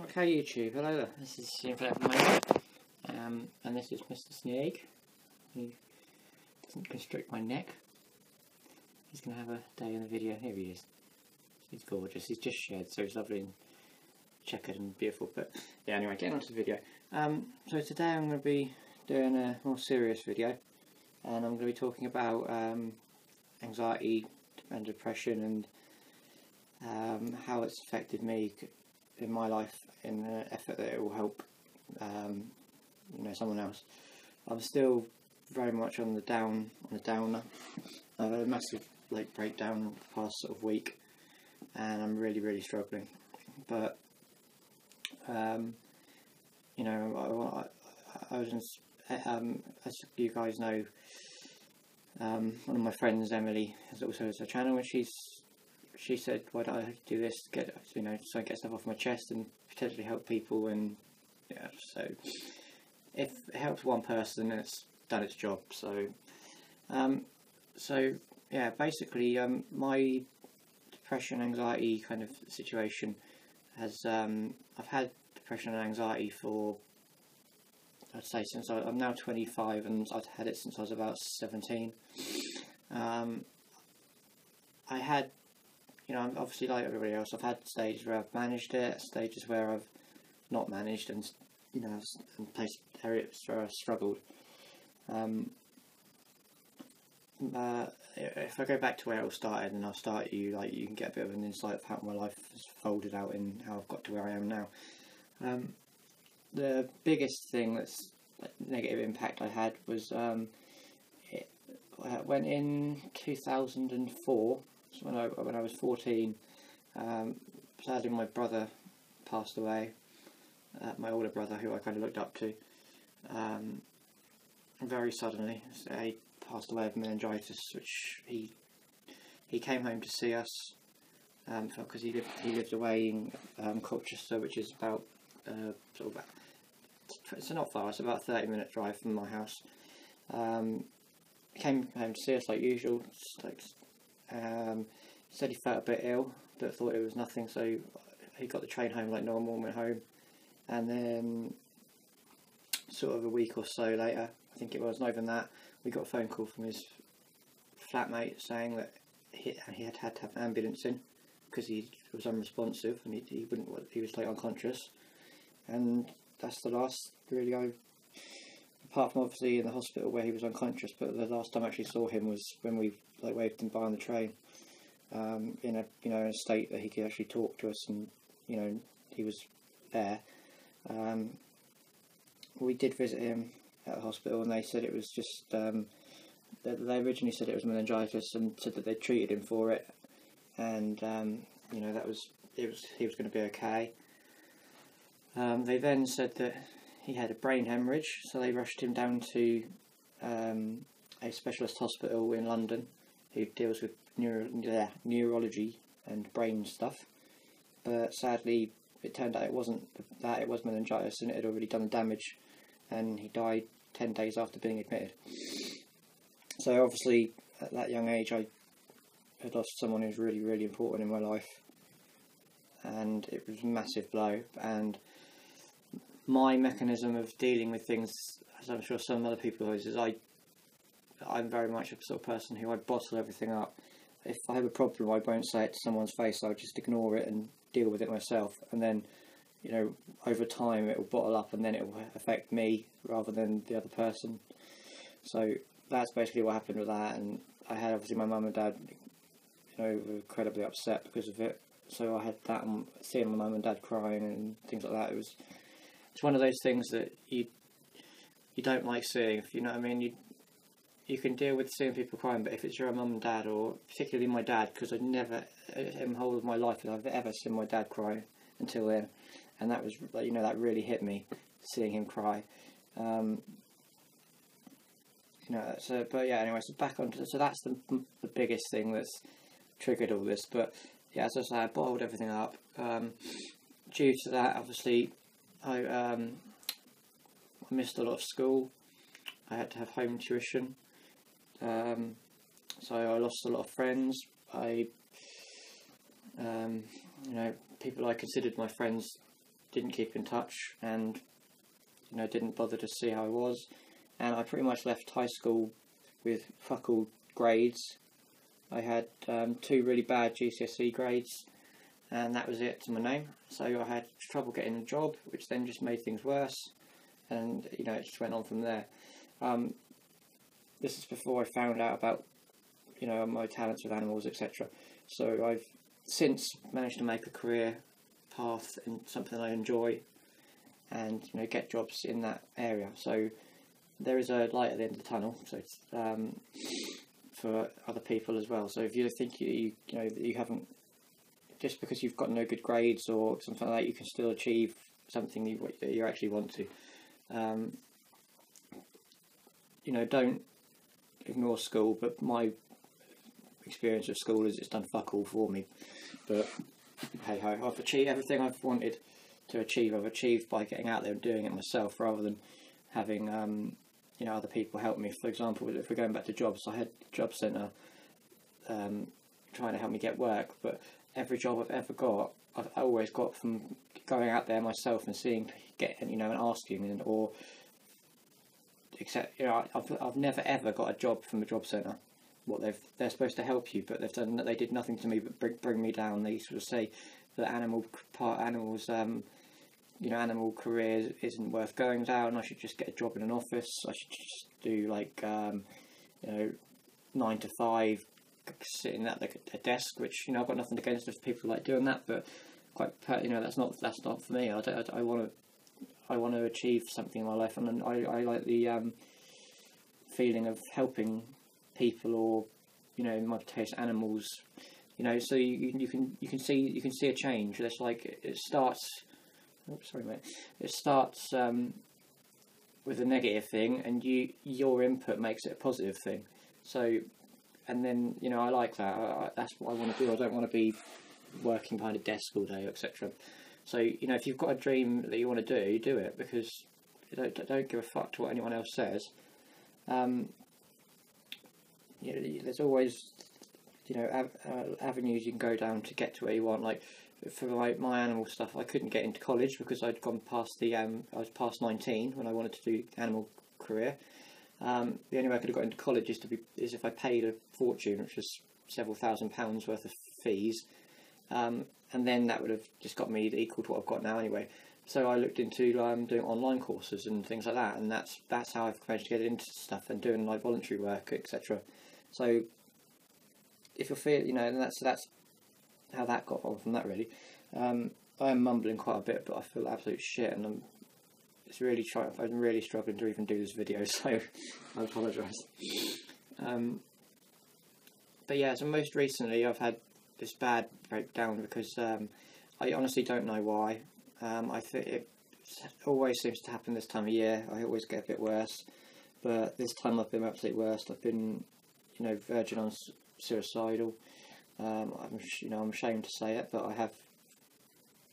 Okay, YouTube, hello there. This is Inflatablemango, and this is Mr. Snake. He doesn't constrict my neck. He's going to have a day in the video. Here he is. He's gorgeous. He's just shed, so he's lovely and checkered and beautiful. But yeah, anyway, getting on to the video. So today I'm going to be doing a more serious video, and I'm going to be talking about anxiety and depression and how it's affected me in my life in an effort that it will help someone else. I'm still very much on the downer. I've had a massive breakdown the past sort of week, and I'm really struggling. But I was as you guys know, one of my friends, Emily, also has a channel, and she said, why don't I do this to get, so I get stuff off my chest and potentially help people. And yeah, so if it helps one person, it's done its job. So yeah, basically my depression, anxiety kind of situation has I've had depression and anxiety for, I'd say, since I'm now 25, and I've had it since I was about 17. I had, obviously like everybody else, I've had stages where I've managed it, stages where I've not managed, and and placed areas where I've struggled. If I go back to where it all started, and I'll start you can get a bit of an insight of how my life has folded out and how I've got to where I am now. The biggest thing that's negative impact I had was when in 2004, so when I was 14, sadly my brother passed away, my older brother, who I kind of looked up to, very suddenly. So he passed away of meningitis, which he came home to see us because he lived away in Colchester, which is about it's not far, it's about a 30-minute drive from my house. He came home to see us like usual. Said he felt a bit ill, but thought it was nothing, so he got the train home like normal and went home. And then sort of a week or so later, I think it was, not even that, we got a phone call from his flatmate saying that he had to have an ambulance in because he was unresponsive and he was unconscious. And that's the last really apart from obviously in the hospital where he was unconscious, but the last time I actually saw him was when we waved him by on the train, in a state that he could actually talk to us, and he was there. We did visit him at the hospital, and they said it was just they originally said it was meningitis, and said that they treated him for it, and he was going to be okay. They then said that he had a brain hemorrhage, so they rushed him down to a specialist hospital in London who deals with neurology and brain stuff. But sadly, it turned out it wasn't that, it was meningitis, and it had already done damage, and he died 10 days after being admitted. So obviously, at that young age, I had lost someone who was really important in my life, and it was a massive blow. And my mechanism of dealing with things, as I'm sure some other people is I'm very much a sort of person who I bottle everything up. If I have a problem, I won't say it to someone's face. I'll just ignore it and deal with it myself. And then, over time it will bottle up, and then it will affect me rather than the other person. So that's basically what happened with that. And I had obviously my mum and dad, were incredibly upset because of it. So I had that, and seeing my mum and dad crying and things like that. It's one of those things that you don't like seeing. If you know what I mean. You can deal with seeing people crying, but if it's your mum and dad, or particularly my dad, because I never, in the whole of my life, I've ever seen my dad cry until then, and that was, that really hit me, seeing him cry. But yeah, anyway, so back on to, so that's the biggest thing that's triggered all this. But yeah, as I say, I bottled everything up. Due to that, obviously, I missed a lot of school. I had to have home tuition. So I lost a lot of friends. People I considered my friends didn't keep in touch, and didn't bother to see how I was, and I pretty much left high school with fuck all grades. I had 2 really bad GCSE grades, and that was it to my name. So I had trouble getting a job, which then just made things worse, and it just went on from there. This is before I found out about my talents with animals, etc. So I've since managed to make a career path in something I enjoy, and get jobs in that area. So there is a light at the end of the tunnel. So it's for other people as well. So if you think you haven't, just because you've got no good grades or something like that, you can still achieve something that you actually want to. Don't ignore school, but my experience of school is it's done fuck all for me. But hey ho, I've achieved everything I've wanted to achieve. I've achieved by getting out there and doing it myself, rather than having other people help me. For example, if we're going back to jobs, I had a job centre trying to help me get work, but every job I've ever got, I've always got from going out there myself and and asking, or except I've never ever got a job from a job centre. They're supposed to help you, but they did nothing to me but bring me down. They sort of say that animal career isn't worth going down. I should just get a job in an office. I should just do 9 to 5, sitting at a desk. Which I've got nothing against if people like doing that, but that's not for me. I want to achieve something in my life, and I like the feeling of helping people, or in my case animals. So you can see a change. It's like it starts. Oops, sorry, mate. It starts with a negative thing, and your input makes it a positive thing. So, and then I like that. That's what I want to do. I don't want to be working behind a desk all day, etc. So if you've got a dream that you want to do it, because don't give a fuck to what anyone else says. There's always avenues you can go down to get to where you want. Like for my animal stuff, I couldn't get into college because I'd gone past I was past 19 when I wanted to do animal career. The only way I could have got into college is if I paid a fortune, which was several £1,000s worth of fees, and then that would have just got me equal to what I've got now anyway. So I looked into doing online courses and things like that, and that's how I've managed to get into stuff and doing voluntary work, etc. So if you feel, and that's how that got on from that really. I am mumbling quite a bit, but I feel absolute shit, and I'm really struggling to even do this video, so I apologise. But yeah, so most recently I've had this bad breakdown because I honestly don't know why. I think it always seems to happen this time of year. I always get a bit worse, but this time I've been absolutely worst. I've been, verging on suicidal. I'm ashamed to say it, but I have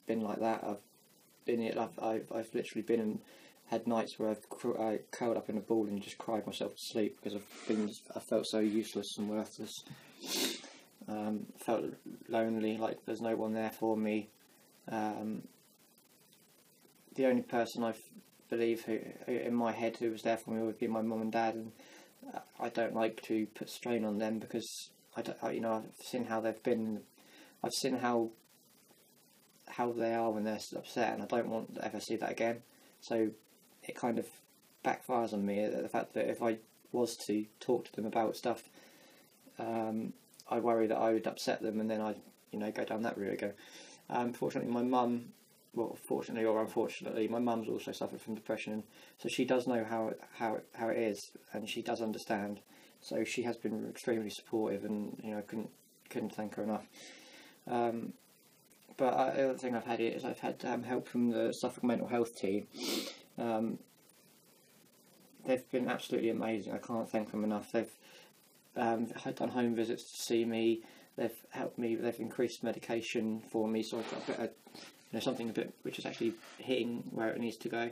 been like that. I've literally been and had nights where I curled up in a ball and just cried myself to sleep because I felt so useless and worthless. Felt lonely, like there's no one there for me. The only person I believe who in my head who was there for me would be my mum and dad, and I don't like to put strain on them because I've seen how they've been. I've seen how they are when they're upset, and I don't want to ever see that again. So it kind of backfires on me, the fact that if I was to talk to them about stuff, I worry that I would upset them, and then I'd go down that route again. Fortunately, my mum, well, fortunately or unfortunately, my mum's also suffered from depression, so she does know how it is, and she does understand. So she has been extremely supportive, and I couldn't thank her enough. But the other thing I've had is I've had help from the Suffolk Mental Health team. They've been absolutely amazing. I can't thank them enough. They've done home visits to see me. They've helped me. They've increased medication for me, so I've got something a bit which is actually hitting where it needs to go.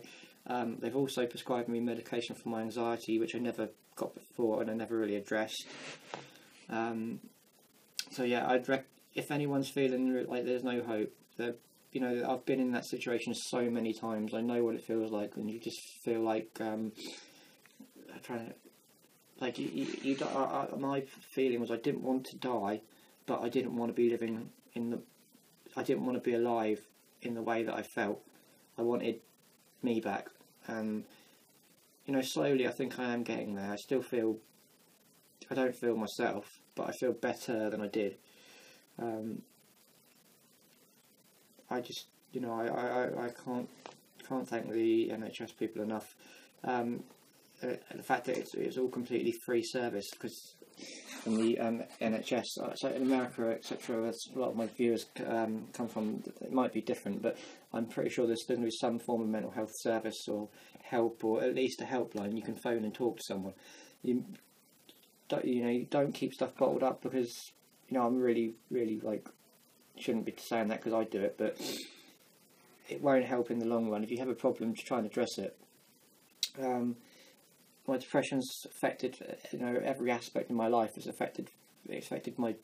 They've also prescribed me medication for my anxiety, which I never got before and I never really addressed. So yeah, if anyone's feeling like there's no hope, you know, I've been in that situation so many times. I know what it feels like, and you just feel like trying to, like my feeling was I didn't want to die, but I didn't want to be living I didn't want to be alive in the way that I felt. I wanted me back. You know, slowly I think I am getting there. I don't feel myself, but I feel better than I did. I just, you know, I can't thank the NHS people enough. The fact that it's all completely free service, because in the NHS, so in America, etc., that's a lot of my viewers come from. It might be different, but I'm pretty sure there's going to be some form of mental health service or help, or at least a helpline you can phone and talk to someone. You don't keep stuff bottled up, because, you know, I'm really like, shouldn't be saying that because I do it, but it won't help in the long run. If you have a problem, just try and address it. My depression's affected, you know, every aspect of my life. It affected my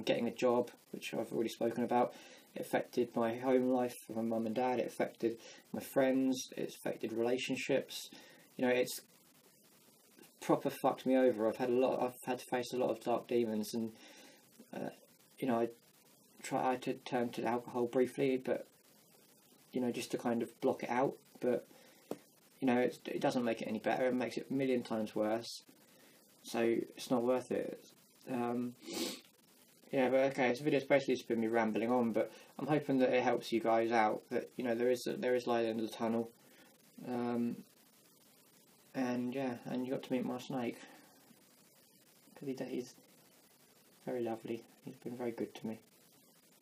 getting a job, which I've already spoken about. It affected my home life with my mum and dad. It affected my friends. It's affected relationships. You know, it's proper fucked me over. I've had to face a lot of dark demons, and you know, I tried to turn to alcohol briefly, but, you know, just to kind of block it out. But, you know, it doesn't make it any better. It makes it a million times worse. So it's not worth it. Yeah, but okay, this video's basically just been me rambling on, but I'm hoping that it helps you guys out. That, you know, there is light at the end of the tunnel. And yeah, and you got to meet my snake, because he's very lovely. He's been very good to me.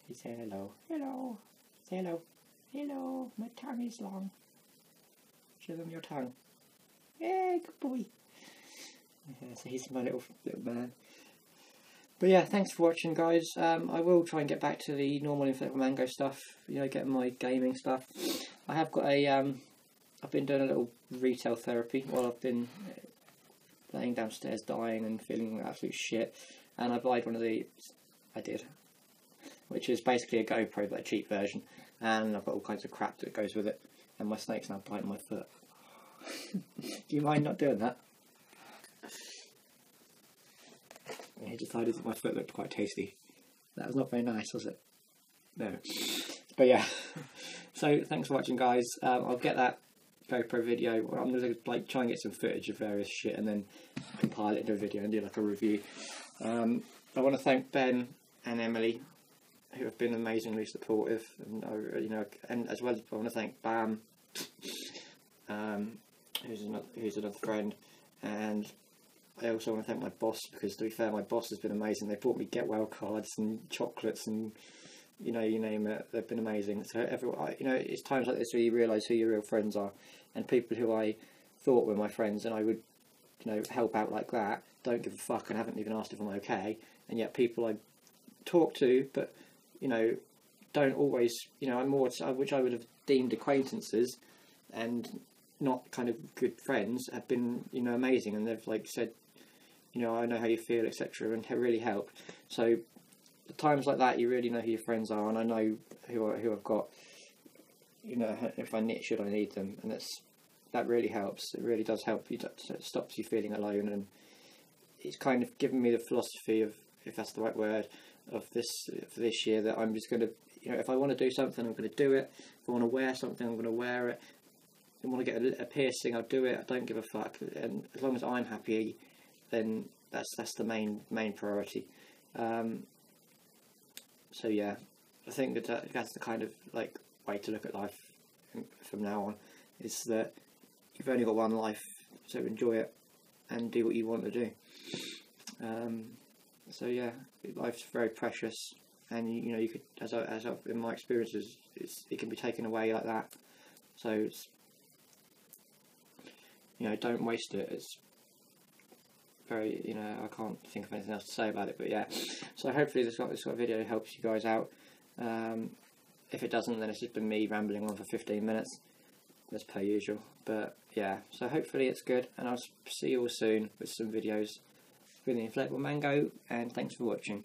He said hello. Hello. Say hello. Hello. My tongue is long. Show them your tongue. Hey, good boy. Yeah, so he's my little man. But yeah, thanks for watching, guys. I will try and get back to the normal Inflatablemango stuff. You know, getting my gaming stuff. I have got a I've been doing a little retail therapy while I've been laying downstairs dying and feeling absolute shit. And I bought one of these. I did. Which is basically a GoPro, but a cheap version. And I've got all kinds of crap that goes with it. And my snake's now biting my foot. Do you mind not doing that? He decided that my foot looked quite tasty. That was not very nice, was it? No. But yeah. So thanks for watching, guys. I'll get that GoPro video. I'm going to like try and get some footage of various shit and then compile it into a video and do like a review. I want to thank Ben and Emily, who have been amazingly supportive, and you know, and as well as I want to thank Bam, who's another friend, and I also want to thank my boss, because to be fair, my boss has been amazing. They bought me get well cards and chocolates, and you know, you name it, they've been amazing. So everyone, you know, it's times like this where you realise who your real friends are, and people who I thought were my friends and I would, you know, help out like that, don't give a fuck and haven't even asked if I'm okay, and yet people I talk to, but you know, don't always, you know, which I would have deemed acquaintances and not kind of good friends, have been, you know, amazing, and they've like said, you know, I know how you feel, etc., and have really helped. So at times like that, you really know who your friends are, and I know who I've got, you know, if I need them, and that really helps. It really does help you. It stops you feeling alone, and it's kind of given me the philosophy of, if that's the right word, of this year, that I'm just going to, you know, if I want to do something, I'm going to do it. If I want to wear something, I'm going to wear it. If I want to get a piercing, I'll do it. I don't give a fuck, and as long as I'm happy, then that's the main priority. So yeah, I think that's the kind of like way to look at life from now on, is that you've only got one life, so enjoy it and do what you want to do. So yeah, life's very precious, and you know, you could, as in my experiences, it can be taken away like that. So it's, you know, don't waste it. It's very, you know, I can't think of anything else to say about it, but yeah. So hopefully this sort of video helps you guys out. If it doesn't, then it's just been me rambling on for 15 minutes, as per usual. But yeah, so hopefully it's good, and I'll see you all soon with some videos with the Inflatable Mango, and thanks for watching.